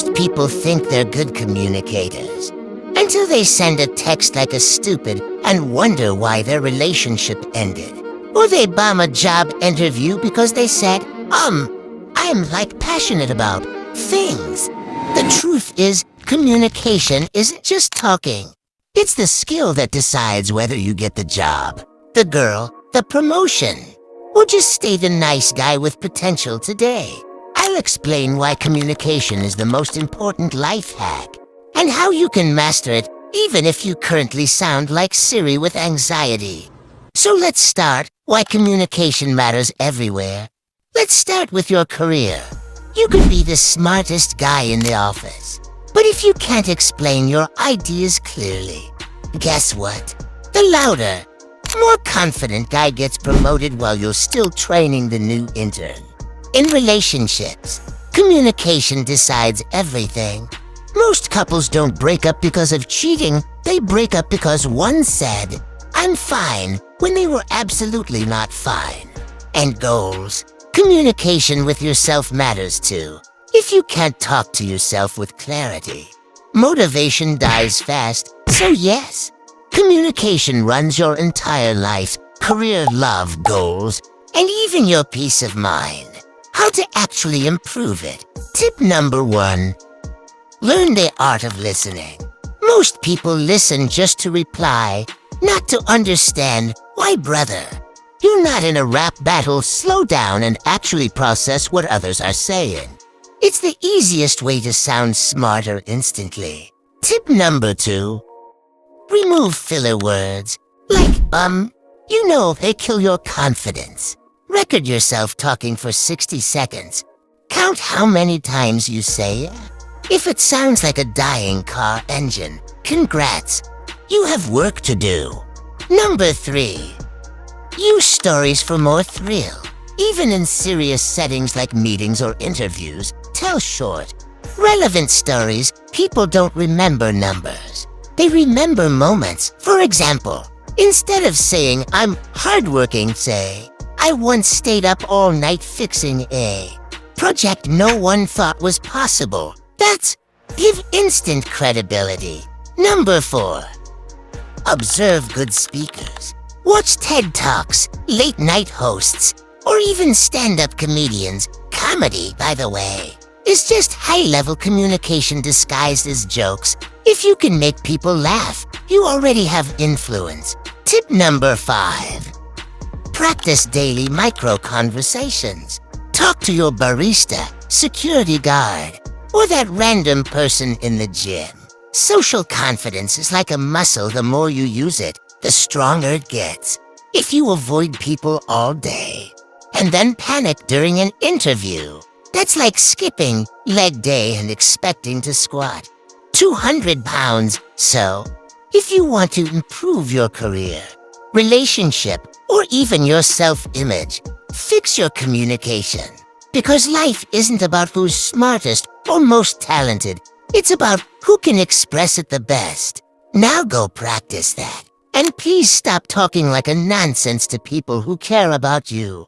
Most people think they're good communicators until they send a text like a stupid and wonder why their relationship ended. Or they bomb a job interview because they said, I'm passionate about things. The truth is, communication isn't just talking. It's the skill that decides whether you get the job, the girl, the promotion, or just stay the nice guy with potential today. I'll explain why communication is the most important life hack, and how you can master it even if you currently sound like Siri with anxiety. So let's start why communication matters everywhere. Let's start with your career. You could be the smartest guy in the office, but if you can't explain your ideas clearly, guess what? The louder, more confident guy gets promoted while you're still training the new intern. In relationships, communication decides everything. Most couples don't break up because of cheating. They break up because one said, "I'm fine," when they were absolutely not fine. And goals. Communication with yourself matters too. If you can't talk to yourself with clarity, motivation dies fast. So yes, communication runs your entire life, career, love, goals, and even your peace of mind. How to actually improve it. Tip number 1. Learn the art of listening. Most people listen just to reply, not to understand. Why, brother? You're not in a rap battle. Slow down and actually process what others are saying. It's the easiest way to sound smarter instantly. Tip number 2. Remove filler words. Like, they kill your confidence. Record yourself talking for 60 seconds. Count how many times you say it. If it sounds like a dying car engine, congrats. You have work to do. Number 3. Use stories for more thrill. Even in serious settings like meetings or interviews, tell short, relevant stories. People don't remember numbers. They remember moments. For example, instead of saying, "I'm hardworking," say, "I once stayed up all night fixing a project no one thought was possible." That's give instant credibility. Number 4. Observe good speakers. Watch TED Talks, late-night hosts, or even stand-up comedians. Comedy, by the way, is just high-level communication disguised as jokes. If you can make people laugh, you already have influence. Tip number 5. Practice daily micro-conversations. Talk to your barista, security guard, or that random person in the gym. Social confidence is like a muscle. The more you use it, the stronger it gets. If you avoid people all day and then panic during an interview, that's like skipping leg day and expecting to squat 200 pounds. So, if you want to improve your career, relationship, or even your self-image, fix your communication. Because life isn't about who's smartest or most talented. It's about who can express it the best. Now go practice that. And please stop talking like a nonsense to people who care about you.